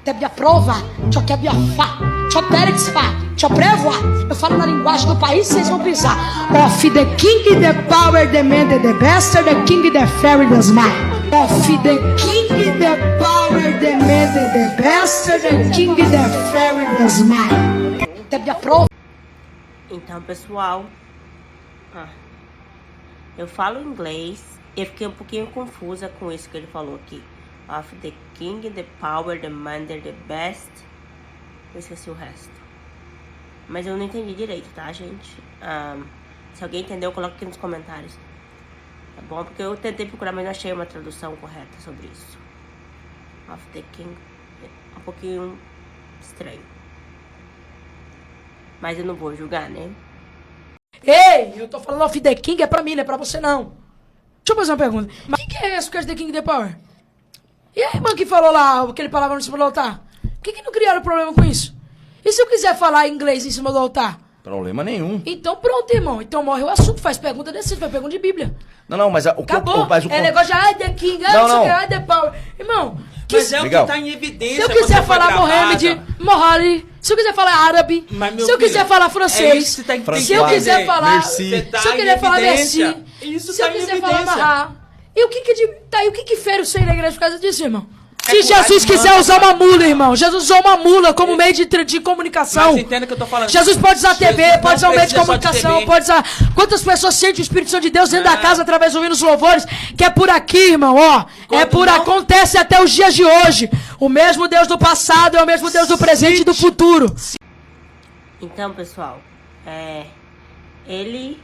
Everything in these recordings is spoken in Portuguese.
ti abbia prova, ciò che abbia fatto, ciò Pérez fa, ciò prevoa. Eu falo na linguagem do país, vocês vão pisar. Of the king, the power, the man, the bastard, the king, the fairy, the smile. Of the king, the power, the man, the bastard, the king, the fairy, the smile. Ti abbia prova. Então, pessoal, eu falo inglês e eu fiquei um pouquinho confusa com isso que ele falou aqui. Of the king, the power, the man, the best. Eu esqueci o resto. Mas eu não entendi direito, tá, gente? Se alguém entendeu, coloca aqui nos comentários. Tá bom? Porque eu tentei procurar, mas não achei uma tradução correta sobre isso. Of the king. Um pouquinho estranho. Mas eu não vou julgar, né? Ei, eu tô falando of the king, é pra mim, não é pra você não. Deixa eu fazer uma pergunta. Mas quem que é esse que é the king, the power? E a irmã que falou lá, aquele palavrão em cima do altar? Por que não criaram problema com isso? E se eu quiser falar inglês em cima do altar? Problema nenhum. Então pronto, irmão. Então morre o assunto, faz pergunta desse, faz pergunta de Bíblia. Não, mas o que acabou. mas o É negócio de the king, the power. Irmão, Mas é legal. o que tá em evidência. se eu quiser falar Mohamed, se eu quiser falar árabe, se eu quiser falar francês, se eu quiser falar, se eu quiser falar merci, se eu quiser falar marra, e o que fere o seio da igreja por causa disso, irmão? Se Jesus quiser usar uma mula, irmão, Jesus usou uma mula como meio de comunicação. Mas entenda o que eu tô falando. Jesus pode usar a TV, Jesus pode usar um meio de não precisa só de comunicação, TV. pode usar... Quantas pessoas sentem o Espírito Santo de Deus dentro da casa através do hino dos louvores? Que é por aqui, irmão, ó. Acontece até os dias de hoje. O mesmo Deus do passado é o mesmo Deus do presente e do futuro. Então, pessoal, ele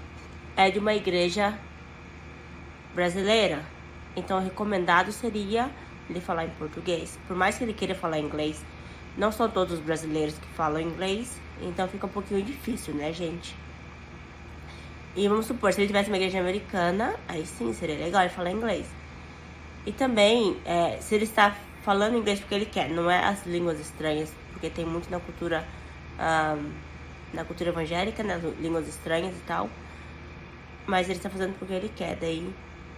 é de uma igreja brasileira. Então, o recomendado seria ele falar em português. Por mais que ele queira falar inglês, não são todos os brasileiros que falam inglês, então fica um pouquinho difícil, né, gente? E vamos supor, se ele tivesse uma igreja americana, aí sim, seria legal ele falar inglês. E também, se ele está falando inglês porque ele quer, não é as línguas estranhas, porque tem muito na cultura evangélica, nas línguas estranhas e tal. Mas ele está fazendo porque ele quer, daí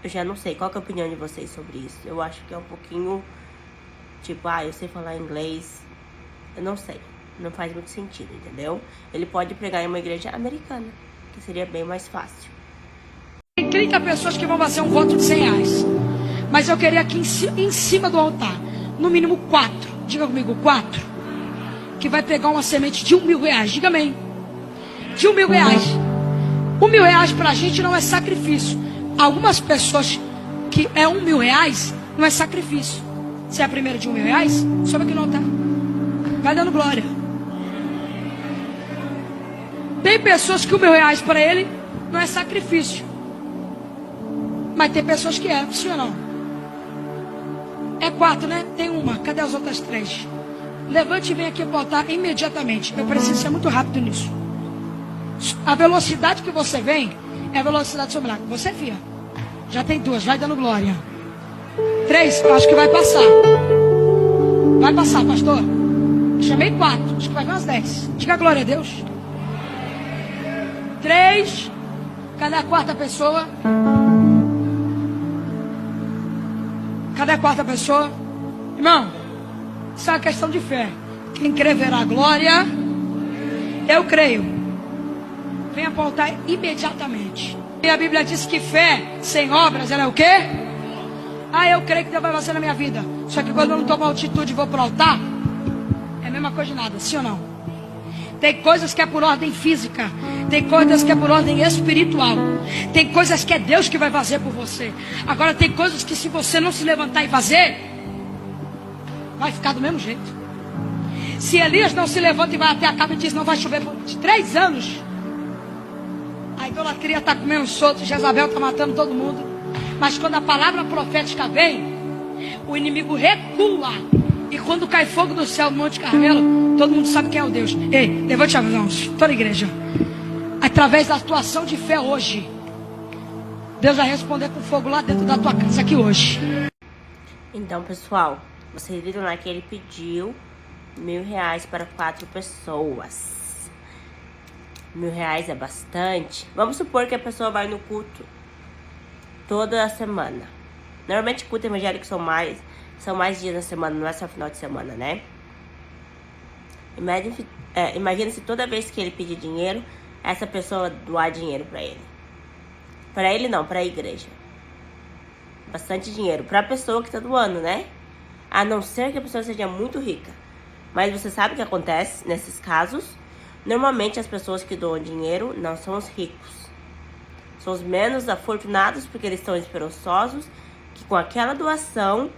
eu já não sei. Qual que é a opinião de vocês sobre isso? Eu acho que é um pouquinho, tipo, eu sei falar inglês. Eu não sei. Não faz muito sentido, entendeu? Ele pode pregar em uma igreja americana, que seria bem mais fácil. Tem 30 pessoas que vão fazer um voto de 100 reais. Mas eu queria aqui em cima do altar, no mínimo 4. Diga comigo, 4. Que vai pegar uma semente de R$1.000. Diga amém. De R$1.000. R$1.000 pra gente não é sacrifício. Algumas pessoas que é R$1.000 não é sacrifício. Se é a primeira de R$1.000, sobe aqui no altar. Vai dando glória. Tem pessoas que R$1.000 para ele não é sacrifício. Mas tem pessoas que é, sim ou não? É 4, né? Tem uma. Cadê as outras 3? Levante e vem aqui para o altar imediatamente. Eu preciso ser muito rápido nisso. A velocidade que você vem é a velocidade do seu milagre. Você, filha, já tem 2, vai dando glória. 3, eu acho que vai passar. Vai passar, pastor. Chamei 4, acho que vai vir umas 10. Diga glória a Deus. 3, cadê a 4ª pessoa? Cadê a 4ª pessoa? Irmão, isso é uma questão de fé. Quem crê verá glória. Eu creio. Venha para o altar imediatamente. E a Bíblia diz que fé sem obras, ela é o quê? Eu creio que Deus vai fazer na minha vida. Só que quando eu não tomo altitude e vou para o altar, é a mesma coisa de nada, sim ou não? Tem coisas que é por ordem física, tem coisas que é por ordem espiritual, tem coisas que é Deus que vai fazer por você. Agora tem coisas que se você não se levantar e fazer, vai ficar do mesmo jeito. Se Elias não se levanta e vai até a cama e diz, não vai chover por 3 anos, a idolatria está comendo solto, Jezabel está matando todo mundo. Mas quando a palavra profética vem, o inimigo recua. E quando cai fogo do céu no Monte Carmelo, todo mundo sabe quem é o Deus. Ei, levante as mãos, toda a igreja. Através da atuação de fé hoje, Deus vai responder com fogo lá dentro da tua casa aqui hoje. Então, pessoal, vocês viram lá que ele pediu R$1.000 para 4 pessoas. R$1.000 é bastante. Vamos supor que a pessoa vai no culto toda a semana. Normalmente culto evangélico são mais dias na semana, não é só final de semana, né? Imagina se toda vez que ele pedir dinheiro, essa pessoa doar dinheiro pra ele. Pra ele não, pra igreja. Bastante dinheiro pra pessoa que tá doando, né? A não ser que a pessoa seja muito rica. Mas você sabe o que acontece nesses casos? Normalmente as pessoas que doam dinheiro não são os ricos. São os menos afortunados, porque eles estão esperançosos que com aquela doação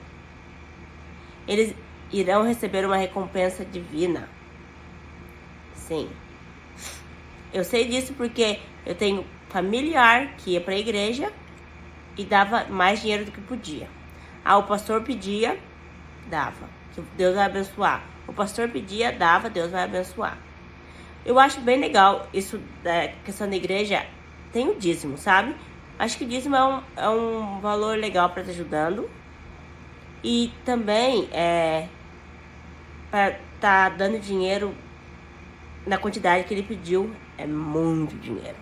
eles irão receber uma recompensa divina. Sim. Eu sei disso porque eu tenho familiar que ia para a igreja e dava mais dinheiro do que podia. O pastor pedia, dava. Que Deus vai abençoar. O pastor pedia, dava, Deus vai abençoar. Eu acho bem legal isso da questão da igreja. Tem o dízimo, sabe? Acho que o dízimo é um valor legal para estar ajudando. E também para estar dando dinheiro na quantidade que ele pediu. É muito dinheiro.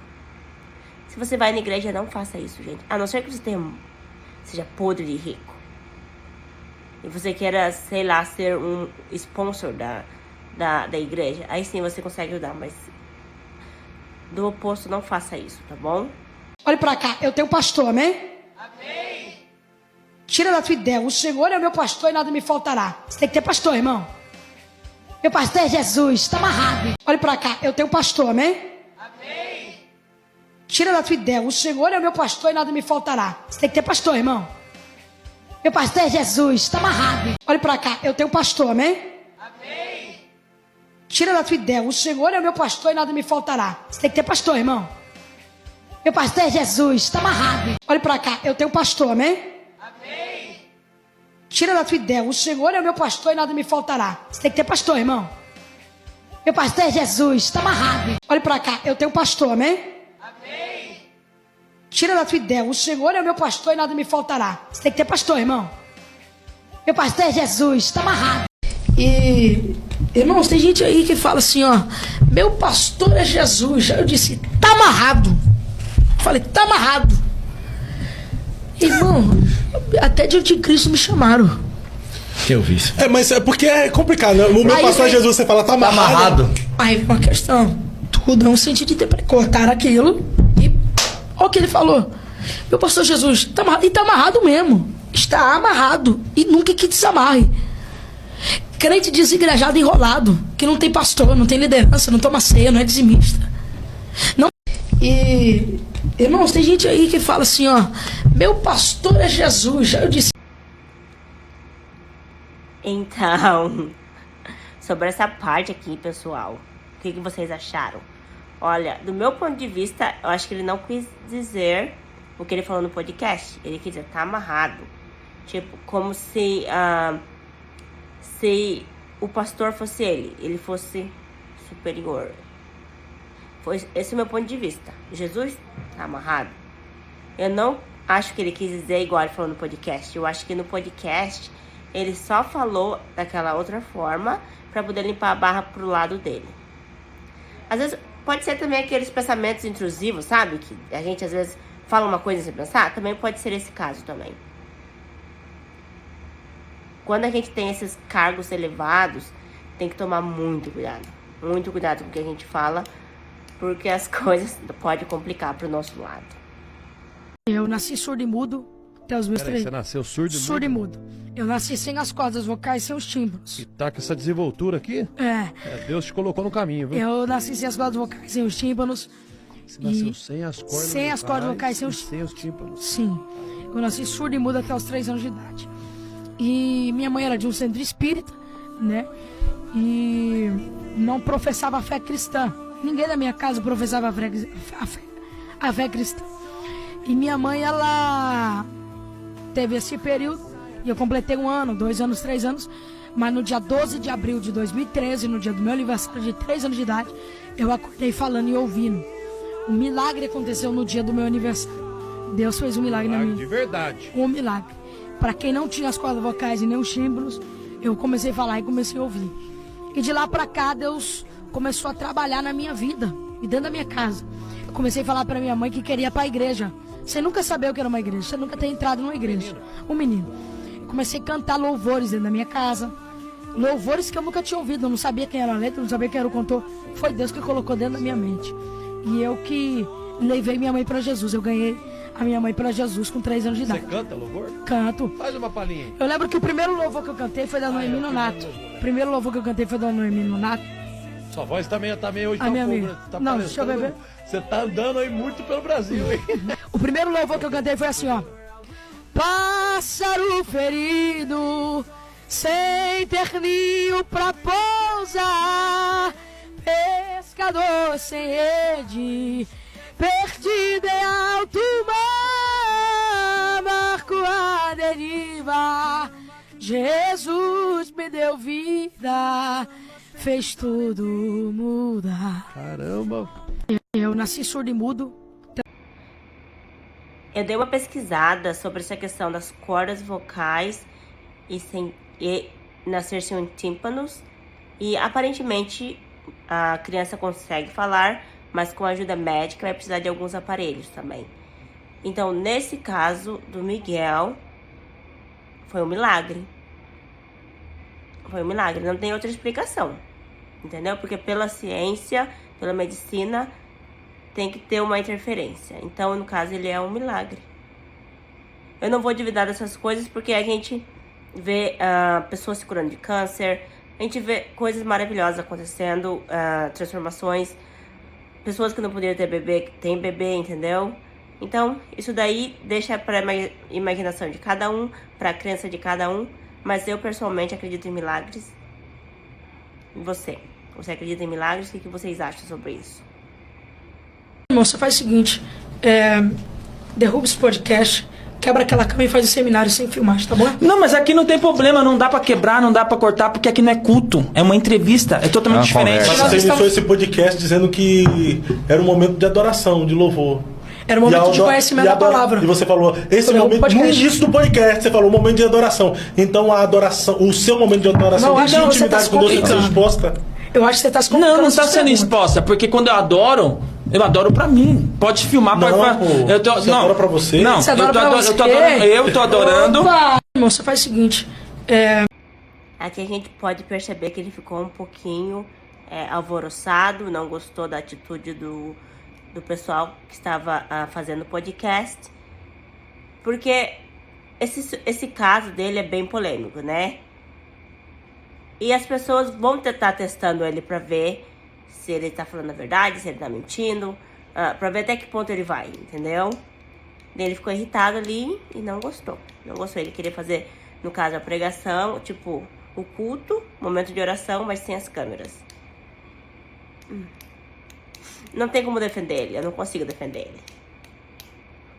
Se você vai na igreja, não faça isso, gente. A não ser que você seja podre de rico. E você queira, sei lá, ser um sponsor da igreja. Aí sim você consegue ajudar, mas do oposto, não faça isso, tá bom? Olha pra cá, eu tenho pastor, amém? Amém. Tira da tua ideia, o Senhor é o meu pastor e nada me faltará. Você tem que ter pastor, irmão. Meu pastor é Jesus, tá amarrado. Olha pra cá, eu tenho pastor, amém? Amém. Tira da tua ideia, o Senhor é o meu pastor e nada me faltará. Você tem que ter pastor, irmão. Meu pastor é Jesus, tá amarrado. Olha pra cá, eu tenho pastor, amém? Amém. Tira da tua ideia, o Senhor é o meu pastor e nada me faltará. Você tem que ter pastor, irmão. Meu pastor é Jesus, tá amarrado. Olha pra cá, eu tenho pastor, amém? Amém. Tira da tua ideia, o Senhor é o meu pastor e nada me faltará. Você tem que ter pastor, irmão. Meu pastor é Jesus, tá amarrado. Olha pra cá, eu tenho pastor, amém? Amém. Tira da tua ideia, o Senhor é o meu pastor e nada me faltará. Você tem que ter pastor, irmão. Meu pastor é Jesus, tá amarrado. E, irmãos, tem gente aí que fala assim, ó, meu pastor é Jesus. Aí eu disse, tá amarrado. Falei, tá amarrado. Irmão, até de anticristo me chamaram. Eu vi isso. Mas é porque é complicado, né? O meu pastor é Jesus, você fala, tá amarrado. Tá amarrado. Aí vem uma questão. Tudo é um sentido de interpretar. Cortaram aquilo e olha o que ele falou. Meu pastor Jesus, tá amarrado. E tá amarrado mesmo. Está amarrado. E nunca que desamarre. Crente desigrejado, enrolado. Que não tem pastor, não tem liderança, não toma ceia, não é dizimista. Não. E, irmãos, tem gente aí que fala assim, ó, meu pastor é Jesus. Aí eu disse. Então, sobre essa parte aqui, pessoal, o que vocês acharam? Olha, do meu ponto de vista, eu acho que ele não quis dizer o que ele falou no podcast. Ele quis dizer, tá amarrado. Tipo, como se o pastor fosse ele fosse superior. Esse é o meu ponto de vista. Jesus tá amarrado. Eu não acho que ele quis dizer igual ele falou no podcast. Eu acho que no podcast ele só falou daquela outra forma para poder limpar a barra pro lado dele. Às vezes pode ser também aqueles pensamentos intrusivos, sabe? Que a gente às vezes fala uma coisa sem pensar. Também pode ser esse caso também. Quando a gente tem esses cargos elevados, tem que tomar muito cuidado. Muito cuidado com o que a gente fala, porque as coisas podem complicar pro nosso lado. Eu nasci surdo e mudo até os meus 3 Você nasceu surdo e mudo? Surdo e mudo. Eu nasci sem as cordas vocais, sem os tímpanos. E tá com essa desenvoltura aqui? Deus te colocou no caminho, viu? Eu nasci sem as cordas vocais, sem os tímpanos. Você nasceu sem as cordas sem as cordas vocais, sem os tímpanos. Sim. Eu nasci surdo e mudo até os 3 anos de idade. E minha mãe era de um centro espírita, né? E não professava a fé cristã. Ninguém da minha casa professava a fé cristã. E minha mãe, ela teve esse período, e eu completei 1 ano, 2 anos, 3 anos, mas no dia 12 de abril de 2013, no dia do meu aniversário de 3 anos de idade, eu acordei falando e ouvindo. Um milagre aconteceu no dia do meu aniversário. Deus fez um milagre na minha vida. De verdade. Um milagre. Para quem não tinha as cordas vocais e nem os tímpanos, eu comecei a falar e comecei a ouvir. E de lá para cá, Deus começou a trabalhar na minha vida e dentro da minha casa. Eu comecei a falar para minha mãe que queria ir para a igreja. Você nunca sabia o que era uma igreja, você nunca ter entrado numa igreja. Um menino. Eu comecei a cantar louvores dentro da minha casa. louvores que eu nunca tinha ouvido, eu não sabia quem era a letra, não sabia quem era o cantor. Foi Deus que colocou dentro da minha mente. E eu que levei minha mãe para Jesus. Eu ganhei a minha mãe para Jesus com 3 anos de idade. Você canta louvor? Canto. Faz uma palhinha aí. Eu lembro que o primeiro louvor que eu cantei foi da Noemi Nonato. O primeiro louvor que eu cantei foi da Noemi Nonato. Sua voz tá meio hoje A tá minha um pouco, amiga. né? Tá Não, deixa eu beber. Você tá andando aí muito pelo Brasil, hein? O primeiro louvor que eu cantei foi assim, ó. Pássaro ferido, sem ter ninho pra pousar, pescador sem rede, perdido em alto mar, barco à deriva, Jesus me deu vida, fez tudo mudar. Caramba. Eu nasci surdo e mudo. Eu dei uma pesquisada sobre essa questão das cordas vocais e nascer sem tímpanos. E aparentemente a criança consegue falar, mas com ajuda médica vai precisar de alguns aparelhos também. Então, nesse caso do Miguel, foi um milagre. Foi um milagre, não tem outra explicação. Entendeu? Porque pela ciência, pela medicina, tem que ter uma interferência. Então, no caso, ele é um milagre. Eu não vou duvidar dessas coisas porque a gente vê pessoas se curando de câncer, a gente vê coisas maravilhosas acontecendo, transformações, pessoas que não podiam ter bebê, que tem bebê, entendeu? Então, isso daí deixa para a imaginação de cada um, para a crença de cada um, mas eu pessoalmente acredito em milagres. E você? Você acredita em milagres? O que vocês acham sobre isso? Irmão, você faz o seguinte, derruba esse podcast, quebra aquela cama e faz um seminário sem filmagem, tá bom? Não, mas aqui não tem problema, não dá pra quebrar, não dá pra cortar, porque aqui não é culto, é uma entrevista, é totalmente diferente. Mas você iniciou esse podcast dizendo que era um momento de adoração, de louvor. Era um momento de conhecimento da palavra. E você falou, esse momento, no início do podcast, você falou um momento de adoração. Então a adoração, o seu momento de adoração, de intimidade com Deus tem que ser exposta. Eu acho que você tá se complicando. Não tá sendo exposta, porque quando eu adoro pra mim. Pode filmar, pode falar. Você adora pra você? Não, você adora pra você? Eu tô adorando. Opa! Irmão, você faz o seguinte, Aqui a gente pode perceber que ele ficou um pouquinho alvoroçado, não gostou da atitude do pessoal que estava fazendo o podcast, porque esse caso dele é bem polêmico, né? E as pessoas vão estar testando ele pra ver se ele tá falando a verdade, se ele tá mentindo, pra ver até que ponto ele vai, entendeu? Ele ficou irritado ali e não gostou. Não gostou, ele queria fazer, no caso, a pregação, tipo, o culto, momento de oração, mas sem as câmeras. Não tem como defender ele, eu não consigo defender ele.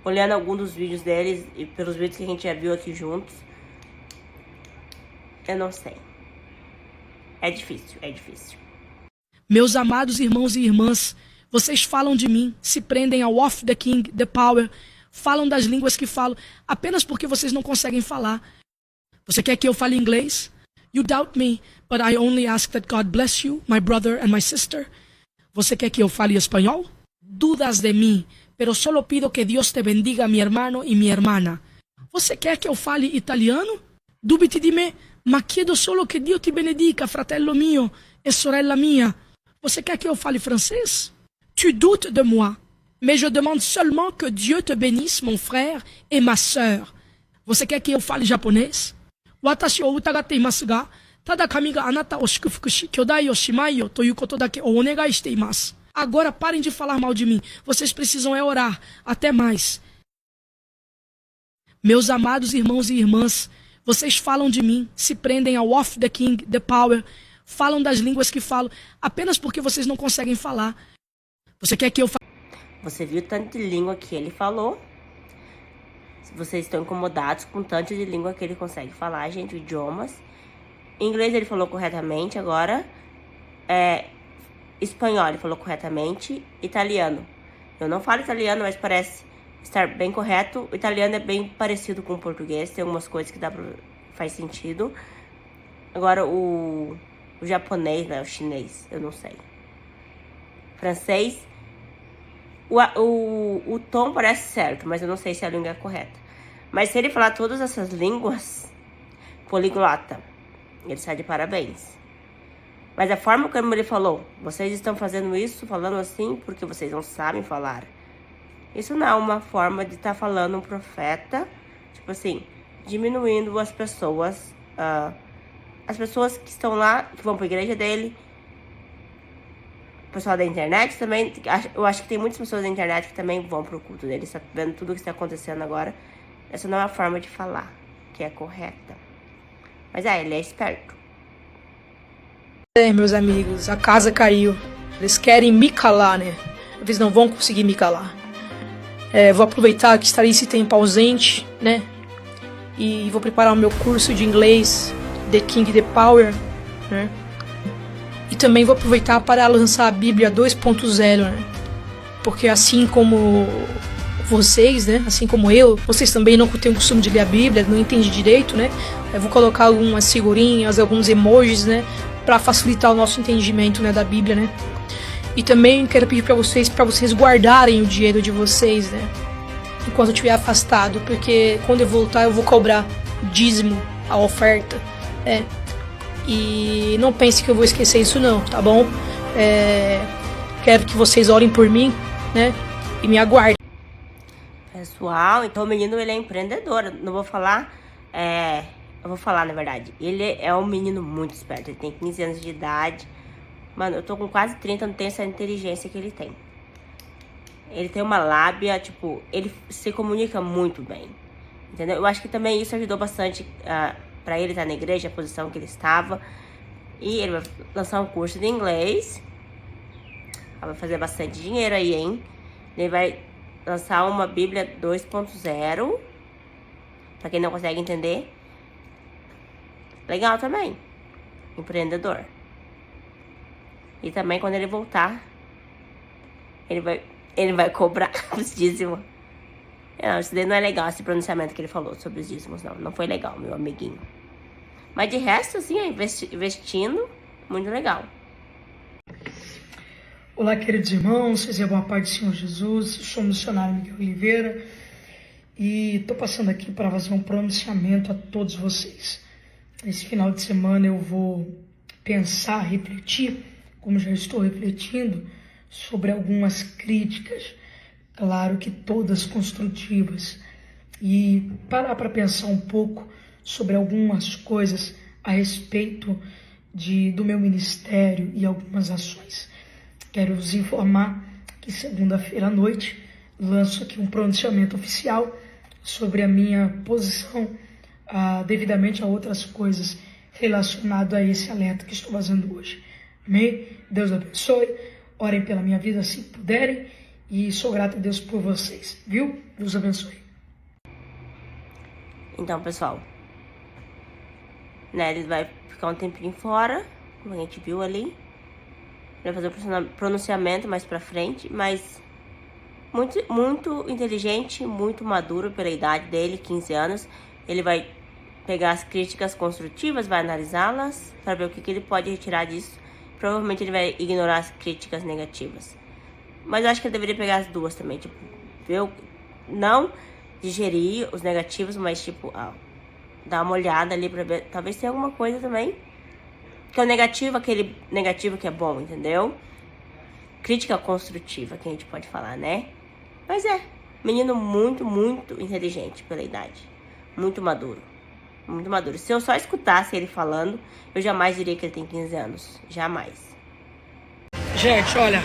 Olhando algum dos vídeos deles e pelos vídeos que a gente já viu aqui juntos, eu não sei. É difícil, é difícil. meus amados irmãos e irmãs, vocês falam de mim, se prendem ao Off the King, the Power, falam das línguas que falo, apenas porque vocês não conseguem falar. Você quer que eu fale inglês? You doubt me, but I only ask that God bless you, my brother and my sister. Você quer que eu fale espanhol? Dudas de mim, pero solo pido que Dios te bendiga, mi hermano y mi hermana. Você quer que eu fale italiano? Dubiti di me, ma chiedo solo che Dio ti benedica, fratello mio e sorella mia. Você quer que eu fale francês? Tu doutes de moi, mais je demande seulement que Dieu te bénisse, mon frère et ma sœur. Você quer que eu fale japonês? Watashi o utagatte imasu ga, tada kami ga anata o shikufuku shi, kyodai o shimai yo toいうことだけお願いしています. Agora parem de falar mal de mim. Vocês precisam orar. Até mais. Meus amados irmãos e irmãs, vocês falam de mim, se prendem ao Off the King, the Power, falam das línguas que falo, apenas porque vocês não conseguem falar. Você quer que eu fale? Você viu tanto de língua que ele falou? Vocês estão incomodados com tanto de língua que ele consegue falar, gente, idiomas. Em inglês ele falou corretamente, agora espanhol ele falou corretamente, italiano. Eu não falo italiano, mas parece estar bem correto. O italiano é bem parecido com o português, tem algumas coisas que faz sentido. Agora o japonês, né, o chinês, eu não sei. Francês, o tom parece certo, mas eu não sei se a língua é correta. Mas se ele falar todas essas línguas, poliglota, Ele está de parabéns. Mas a forma como ele falou, vocês estão fazendo isso, falando assim, porque vocês não sabem falar. Isso não é uma forma de estar falando um profeta, tipo assim, diminuindo as pessoas que estão lá, que vão para a igreja dele. O pessoal da internet também, eu acho que tem muitas pessoas da internet que também vão pro culto dele, está vendo tudo o que está acontecendo agora. Essa não é a forma de falar, que é correta. Mas ele é esperto. Meus amigos, a casa caiu. Eles querem me calar, né? Eles não vão conseguir me calar. Vou aproveitar que estarei esse tempo ausente, né? E vou preparar o meu curso de inglês, The King, The Power, né? E também vou aproveitar para lançar a Bíblia 2.0, né? Porque assim como vocês, né? Assim como vocês também não têm o costume de ler a Bíblia, não entendem direito, né? Eu vou colocar algumas figurinhas, alguns emojis, né? Para facilitar o nosso entendimento, né, da Bíblia, né? E também quero pedir para vocês guardarem o dinheiro de vocês, né? Enquanto eu estiver afastado, porque quando eu voltar eu vou cobrar o dízimo, a oferta, né? E não pense que eu vou esquecer isso não, tá bom? Quero que vocês orem por mim, né? E me aguardem. Pessoal, então o menino, ele é empreendedor. Não vou falar, eu vou falar, na verdade. Ele é um menino muito esperto. Ele tem 15 anos de idade. Mano, eu tô com quase 30, não tenho essa inteligência que ele tem. Ele tem uma lábia, tipo, ele se comunica muito bem. Entendeu? Eu acho que também isso ajudou bastante pra ele estar na igreja, a posição que ele estava. E ele vai lançar um curso de inglês. Vai fazer bastante dinheiro aí, hein? Ele vai lançar uma Bíblia 2.0. Pra quem não consegue entender. Legal também. Empreendedor. E também quando ele voltar, ele vai cobrar os dízimos. Não, isso daí não é legal, esse pronunciamento que ele falou sobre os dízimos, não. Não foi legal, meu amiguinho. Mas de resto, assim, investindo, muito legal. Olá, queridos irmãos, seja boa paz do Senhor Jesus. Eu sou o missionário Miguel Oliveira e estou passando aqui para fazer um pronunciamento a todos vocês. Esse final de semana eu vou pensar, refletir, como já estou refletindo, sobre algumas críticas, claro que todas construtivas, e parar para pensar um pouco sobre algumas coisas a respeito do meu ministério e algumas ações. Quero vos informar que segunda-feira à noite lanço aqui um pronunciamento oficial sobre a minha posição devidamente a outras coisas relacionadas a esse alerta que estou fazendo hoje. Amém? Deus abençoe. Orem pela minha vida se puderem. E sou grato a Deus por vocês. Viu? Deus abençoe. Então, pessoal, né, ele vai ficar um tempinho fora, como a gente viu ali. Ele vai fazer um pronunciamento mais pra frente, mas muito inteligente, muito maduro pela idade dele, 15 anos. Ele vai pegar as críticas construtivas, vai analisá-las para ver o que ele pode retirar disso. Provavelmente ele vai ignorar as críticas negativas. Mas eu acho que ele deveria pegar as duas também, tipo, ver, não digerir os negativos, mas tipo, dar uma olhada ali pra ver, talvez tenha alguma coisa também. Que é o negativo, aquele negativo que é bom, entendeu? Crítica construtiva, que a gente pode falar, né? Mas menino muito inteligente pela idade. Muito maduro. Muito maduro. Se eu só escutasse ele falando, eu jamais diria que ele tem 15 anos. Jamais. Gente, olha.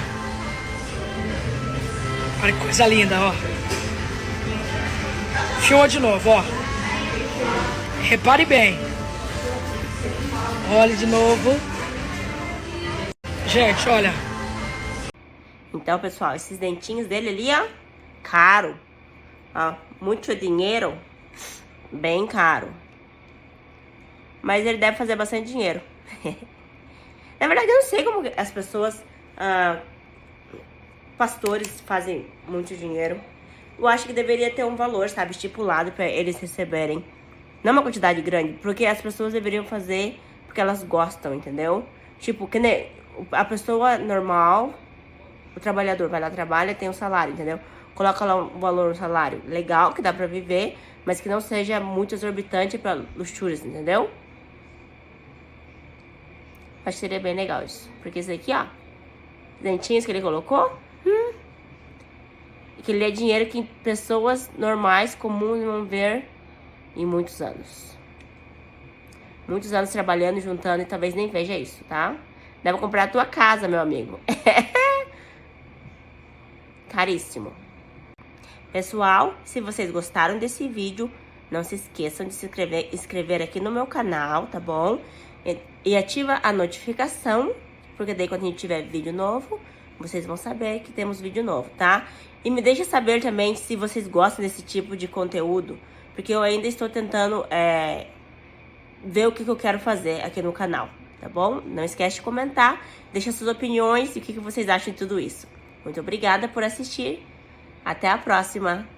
Olha que coisa linda, ó. Filma de novo, ó. Repare bem. Olha de novo. Gente, olha. Então, pessoal, esses dentinhos dele ali, ó. Caro. Ó, muito dinheiro. Bem caro. Mas ele deve fazer bastante dinheiro. Na verdade, eu não sei como as pessoas... pastores fazem muito dinheiro. Eu acho que deveria ter um valor, sabe, estipulado para eles receberem. Não uma quantidade grande, porque as pessoas deveriam fazer porque elas gostam, entendeu? Tipo, que nem a pessoa normal, o trabalhador vai lá, trabalha, tem um salário, entendeu? Coloca lá um valor, um salário legal, que dá pra viver, mas que não seja muito exorbitante pra luxúrias, entendeu? Acho que seria bem legal isso. Porque esse aqui, ó, dentinhos que ele colocou, aquele é dinheiro que pessoas normais, comuns, vão ver em muitos anos. Muitos anos trabalhando, juntando, e talvez nem veja isso, tá? Deve comprar a tua casa, meu amigo. Caríssimo. Pessoal, se vocês gostaram desse vídeo, não se esqueçam de se inscrever aqui no meu canal, tá bom? E ativa a notificação, porque daí quando a gente tiver vídeo novo, vocês vão saber que temos vídeo novo, tá? E me deixa saber também se vocês gostam desse tipo de conteúdo, porque eu ainda estou tentando ver o que eu quero fazer aqui no canal, tá bom? Não esquece de comentar, deixa suas opiniões e o que vocês acham de tudo isso. Muito obrigada por assistir. Até a próxima!